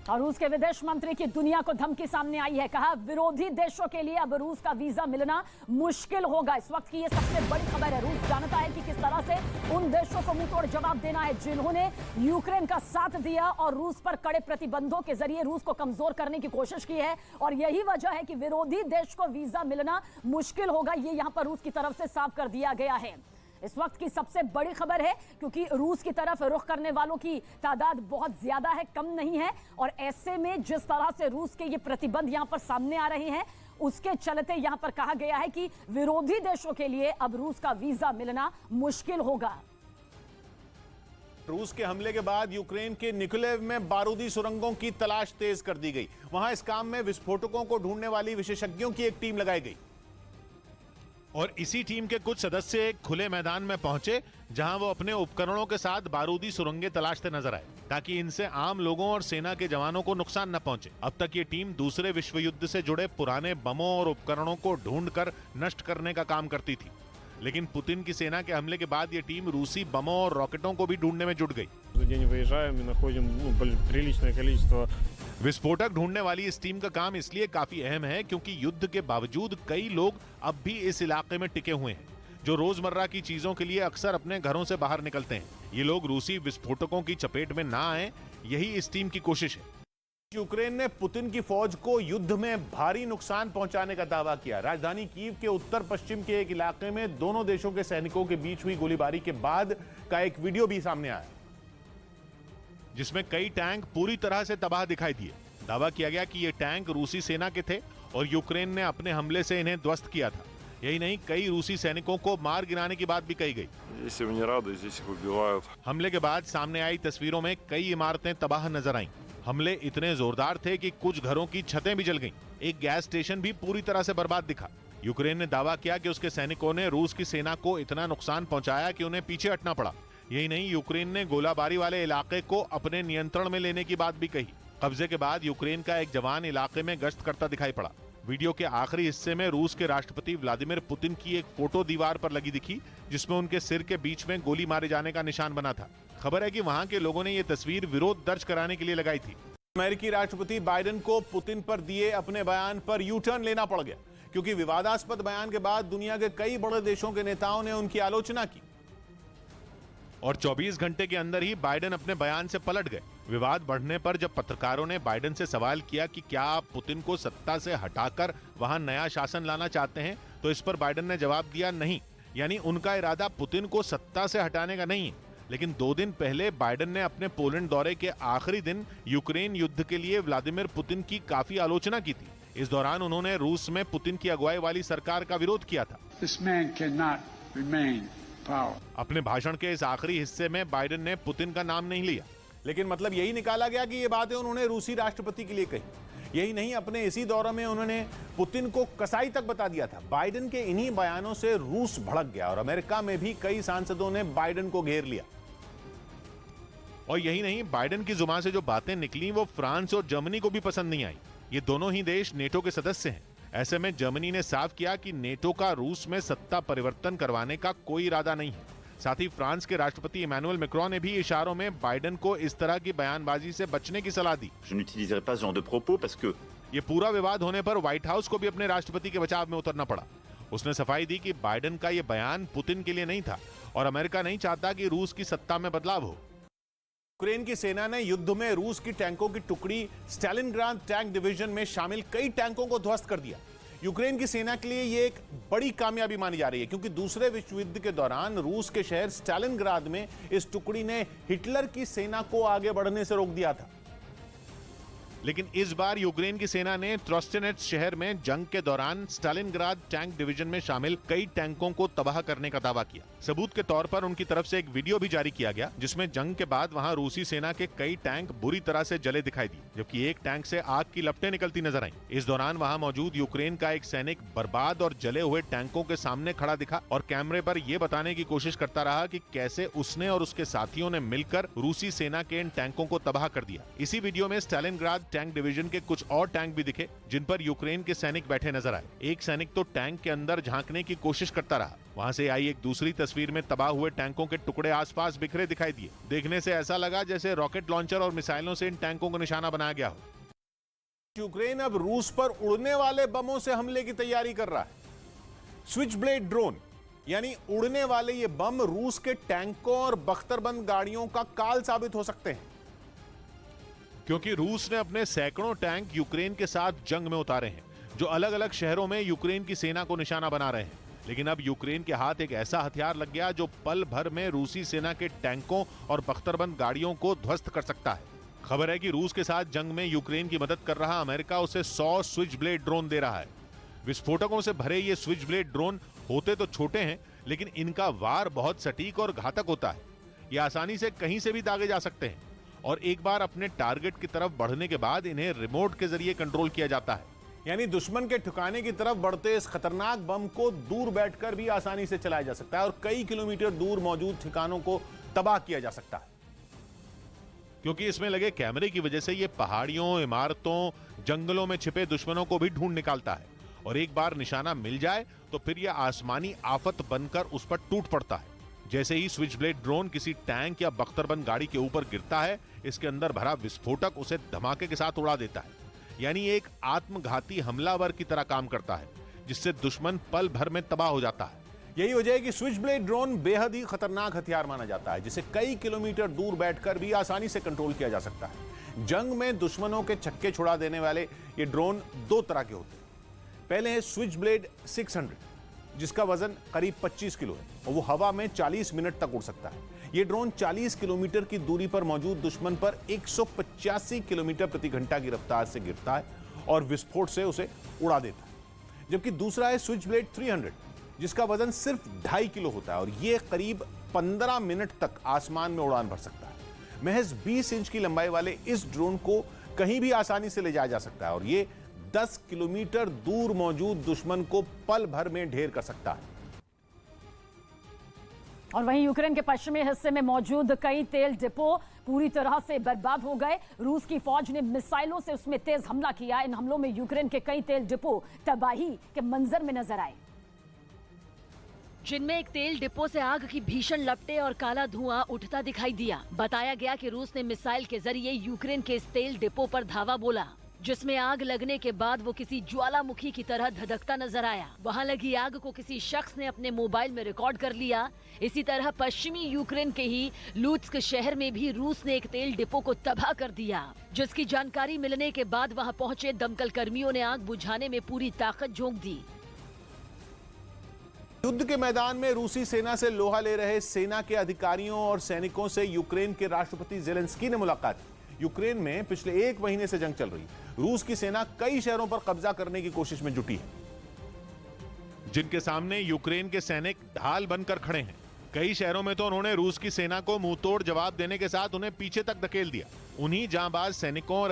और रूस के विदेश मंत्री की दुनिया को धमकी सामने आई है। कहा विरोधी देशों के लिए अब रूस का वीजा मिलना मुश्किल होगा। इस वक्त की ये सबसे बड़ी खबर है। रूस जानता है कि किस तरह से उन देशों को मुंह तोड़ जवाब देना है जिन्होंने यूक्रेन का साथ दिया और रूस पर कड़े प्रतिबंधों के जरिए रूस को कमजोर करने की कोशिश की है। और यही वजह है कि विरोधी देश को वीजा मिलना मुश्किल होगा। ये यहां पर रूस की तरफ से साफ कर दिया गया है। इस वक्त की सबसे बड़ी खबर है क्योंकि रूस की तरफ रुख करने वालों की तादाद बहुत ज्यादा है, कम नहीं है। और ऐसे में जिस तरह से रूस के ये प्रतिबंध यहां पर सामने आ रहे हैं उसके चलते यहां पर कहा गया है कि विरोधी देशों के लिए अब रूस का वीजा मिलना मुश्किल होगा। रूस के हमले के बाद यूक्रेन के निकोलेव में बारूदी सुरंगों की तलाश तेज कर दी गई। वहां इस काम में विस्फोटकों को ढूंढने वाली विशेषज्ञों की एक टीम लगाई गई और इसी टीम के कुछ सदस्य एक खुले मैदान में पहुंचे जहां वो अपने उपकरणों के साथ बारूदी सुरंगें तलाशते नजर आए ताकि इनसे आम लोगों और सेना के जवानों को नुकसान न पहुंचे। अब तक ये टीम दूसरे विश्व युद्ध से जुड़े पुराने बमों और उपकरणों को ढूंढकर नष्ट करने का काम करती थी, लेकिन पुतिन की सेना के हमले के बाद ये टीम रूसी बमों और रॉकेटों को भी ढूंढने में जुट गई। विस्फोटक ढूंढने वाली इस टीम का काम इसलिए काफी अहम है क्योंकि युद्ध के बावजूद कई लोग अब भी इस इलाके में टिके हुए हैं जो रोजमर्रा की चीजों के लिए अक्सर अपने घरों से बाहर निकलते हैं। ये लोग रूसी विस्फोटकों की चपेट में ना आए, यही इस टीम की कोशिश है। यूक्रेन ने पुतिन की फौज को युद्ध में भारी नुकसान पहुंचाने का दावा किया। राजधानी कीव के उत्तर पश्चिम के एक इलाके में दोनों देशों के सैनिकों के बीच हुई गोलीबारी के बाद का एक वीडियो भी सामने आया जिसमें कई टैंक पूरी तरह से तबाह दिखाई दिए। दावा किया गया कि ये टैंक रूसी सेना के थे और यूक्रेन ने अपने हमले से इन्हें ध्वस्त किया था। यही नहीं, कई रूसी सैनिकों को मार गिराने की बात भी कही गई। हमले के बाद सामने आई तस्वीरों में कई इमारतें तबाह नजर आईं। हमले इतने जोरदार थे कि कुछ घरों की छतें भी जल गईं। एक गैस स्टेशन भी पूरी तरह से बर्बाद दिखा। यूक्रेन ने दावा किया कि उसके सैनिकों ने रूस की सेना को इतना नुकसान पहुंचाया कि उन्हें पीछे हटना पड़ा। यही नहीं, यूक्रेन ने गोलाबारी वाले इलाके को अपने नियंत्रण में लेने की बात भी कही। कब्जे के बाद यूक्रेन का एक जवान इलाके में गश्त करता दिखाई पड़ा। वीडियो के आखिरी हिस्से में रूस के राष्ट्रपति व्लादिमीर पुतिन की एक फोटो दीवार पर लगी दिखी जिसमें उनके सिर के बीच में गोली मारे जाने का निशान बना था। खबर है कि वहां के लोगों ने यह तस्वीर विरोध दर्ज कराने के लिए लगाई थी। अमेरिकी राष्ट्रपति बाइडेन को पुतिन पर दिए अपने बयान पर यू टर्न लेना पड़ गया क्योंकि विवादास्पद बयान के बाद दुनिया के कई बड़े देशों के नेताओं ने उनकी आलोचना की और 24 घंटे के अंदर ही बाइडेन अपने बयान से पलट गए। विवाद बढ़ने पर जब पत्रकारों ने बाइडेन से सवाल किया कि क्या आप पुतिन को सत्ता से हटाकर वहां नया शासन लाना चाहते हैं, तो इस पर बाइडेन ने जवाब दिया नहीं। यानी उनका इरादा पुतिन को सत्ता से हटाने का नहीं है। लेकिन 2 दिन पहले बाइडेन ने अपने पोलैंड दौरे के आखिरी दिन यूक्रेन युद्ध के लिए व्लादिमीर पुतिन की काफी आलोचना की थी। इस दौरान उन्होंने रूस में पुतिन की अगुवाई वाली सरकार का विरोध किया था। अपने भाषण के इस आखिरी हिस्से में बाइडेन ने पुतिन का नाम नहीं लिया, लेकिन मतलब यही निकाला गया कि ये बातें उन्होंने रूसी राष्ट्रपति के लिए कही। यही नहीं, अपने इसी दौरे में उन्होंने पुतिन को कसाई तक बता दिया था। बाइडेन के इन्हीं बयानों से रूस भड़क गया और अमेरिका में भी कई सांसदों ने बाइडेन को घेर लिया। और यही नहीं, बाइडेन की जुबान से जो बातें निकली वो फ्रांस और जर्मनी को भी पसंद नहीं आई। ये दोनों ही देश नेटो के सदस्य हैं। ऐसे में जर्मनी ने साफ किया कि नेटो का रूस में सत्ता परिवर्तन करवाने का कोई इरादा नहीं है। साथ ही फ्रांस के राष्ट्रपति इमैनुअल मैक्रोन ने भी इशारों में बाइडेन को इस तरह की बयानबाजी से बचने की सलाह दी। ये पूरा विवाद होने पर व्हाइट हाउस को भी अपने राष्ट्रपति के बचाव में उतरना पड़ा। उसने सफाई दी कि बाइडेन का ये बयान पुतिन के लिए नहीं था और अमेरिका नहीं चाहता कि रूस की सत्ता में बदलाव हो। यूक्रेन की सेना ने युद्ध में रूस की टैंकों की टुकड़ी स्टालिनग्राद टैंक डिवीजन में शामिल कई टैंकों को ध्वस्त कर दिया। यूक्रेन की सेना के लिए यह एक बड़ी कामयाबी मानी जा रही है क्योंकि दूसरे विश्व युद्ध के दौरान रूस के शहर स्टालिनग्राद में इस टुकड़ी ने हिटलर की सेना को आगे बढ़ने से रोक दिया था। लेकिन इस बार यूक्रेन की सेना ने ट्रोस्टेनेट्स शहर में जंग के दौरान स्टालिनग्राद टैंक डिवीजन में शामिल कई टैंकों को तबाह करने का दावा किया। सबूत के तौर पर उनकी तरफ से एक वीडियो भी जारी किया गया जिसमें जंग के बाद वहां रूसी सेना के कई टैंक बुरी तरह से जले दिखाई दिए, जबकि एक टैंक से आग की लपटें निकलती नजर आईं। इस दौरान वहां मौजूद यूक्रेन का एक सैनिक बर्बाद और जले हुए टैंकों के सामने खड़ा दिखा और कैमरे पर यह बताने की कोशिश करता रहा कि कैसे उसने और उसके साथियों ने मिलकर रूसी सेना के इन टैंकों को तबाह कर दिया। इसी वीडियो में स्टालिनग्राद टैंक डिवीजन के कुछ और टैंक भी दिखे जिन पर यूक्रेन के सैनिक बैठे नजर आए। एक सैनिक तो टैंक के अंदर झांकने की कोशिश करता रहा। वहां से आई एक दूसरी तस्वीर में तबाह हुए टैंकों के टुकड़े आसपास बिखरे दिखाई दिए। देखने से ऐसा लगा जैसे रॉकेट लॉन्चर और मिसाइलों से इन टैंकों को निशाना बनाया गया हो। यूक्रेन अब रूस पर उड़ने वाले बमों से हमले की तैयारी कर रहा है। स्विच ब्लेड ड्रोन यानी उड़ने वाले ये बम रूस के टैंकों और बख्तरबंद गाड़ियों का काल साबित हो सकते हैं, क्योंकि रूस ने अपने सैकड़ों टैंक यूक्रेन के साथ जंग में उतारे हैं, जो अलग अलग शहरों में यूक्रेन की सेना को निशाना बना रहे हैं। लेकिन अब यूक्रेन के हाथ एक ऐसा हथियार लग गया जो पल भर में रूसी सेना के टैंकों और बख्तरबंद गाड़ियों को ध्वस्त कर सकता है। खबर है कि रूस के साथ जंग में यूक्रेन की मदद कर रहा अमेरिका उसे 100 स्विच ब्लेड ड्रोन दे रहा है। विस्फोटकों से भरे ये स्विच ब्लेड ड्रोन होते तो छोटे हैं, लेकिन इनका वार बहुत सटीक और घातक होता है। ये आसानी से कहीं से भी दागे जा सकते हैं और एक बार अपने टारगेट की तरफ बढ़ने के बाद इन्हें रिमोट के जरिए कंट्रोल किया जाता है। यानी दुश्मन के ठिकाने की तरफ बढ़ते इस खतरनाक बम को दूर बैठकर भी आसानी से चलाया जा सकता है और कई किलोमीटर दूर मौजूद ठिकानों को तबाह किया जा सकता है। क्योंकि इसमें लगे कैमरे की वजह से ये पहाड़ियों, इमारतों, जंगलों में छिपे दुश्मनों को भी ढूंढ निकालता है और एक बार निशाना मिल जाए तो फिर यह आसमानी आफत बनकर उस पर टूट पड़ता है। जैसे ही स्विच ब्लेड ड्रोन किसी टैंक या बख्तरबंद गाड़ी के ऊपर गिरता है, इसके अंदर भरा विस्फोटक उसे धमाके के साथ उड़ा देता है। यानी एक आत्मघाती हमलावर की तरह काम करता है, जिससे दुश्मन पल भर में तबाह हो जाता है। यही वजह है कि स्विच ब्लेड ड्रोन बेहद ही खतरनाक हथियार माना जाता है, जिसे कई किलोमीटर दूर बैठकर भी आसानी से कंट्रोल किया जा सकता है। जंग में दुश्मनों के छक्के छुड़ा देने वाले ये ड्रोन दो तरह के होते हैं। पहले है स्विच ब्लेड 600, जिसका वजन करीब 25 किलो है और वो हवा में 40 मिनट तक उड़ सकता है। ये ड्रोन 40 किलोमीटर की दूरी पर मौजूद दुश्मन पर 185 किलोमीटर प्रति घंटा की रफ्तार से गिरता है और विस्फोट से उसे उड़ा देता है। जबकि दूसरा है स्विच ब्लेड 300, जिसका वजन सिर्फ 2.5 किलो होता है और ये करीब 15 मिनट तक आसमान में उड़ान भर सकता है। महज 20 इंच की लंबाई वाले इस ड्रोन को कहीं भी आसानी से ले जाया जा सकता है और ये 10 किलोमीटर दूर मौजूद दुश्मन को पल भर में ढेर कर सकता है। और वहीं यूक्रेन के पश्चिमी हिस्से में मौजूद कई तेल डिपो पूरी तरह से बर्बाद हो गए। रूस की फौज ने मिसाइलों से उसमें तेज हमला किया। इन हमलों में यूक्रेन के कई तेल डिपो तबाही के मंजर में नजर आए, जिनमें एक तेल डिपो से आग की भीषण लपटें और काला धुआं उठता दिखाई दिया। बताया गया कि रूस ने मिसाइल के जरिए यूक्रेन के इस तेल डिपो पर धावा बोला, जिसमें आग लगने के बाद वो किसी ज्वालामुखी की तरह धधकता नजर आया। वहां लगी आग को किसी शख्स ने अपने मोबाइल में रिकॉर्ड कर लिया। इसी तरह पश्चिमी यूक्रेन के ही लुत्स्क शहर में भी रूस ने एक तेल डिपो को तबाह कर दिया, जिसकी जानकारी मिलने के बाद वहां पहुंचे दमकल कर्मियों ने आग बुझाने में पूरी ताकत झोंक दी। युद्ध के मैदान में रूसी सेना से लोहा ले रहे सेना के अधिकारियों और सैनिकों से यूक्रेन के राष्ट्रपति ज़ेलेंस्की ने मुलाकात की। यूक्रेन में पिछले 1 महीने से जंग चल रही है। रूस की सेना कई शहरों पर कब्जा करने की कोशिश में जुटी है, जिनके सामने यूक्रेन के सैनिक ढाल बनकर खड़े हैं। कई शहरों में तो उन्होंने रूस की सेना को मुंहतोड़ जवाब देने के साथ उन्हें पीछे तक धकेल दिया। उन्हीं जांबाज सैनिकों और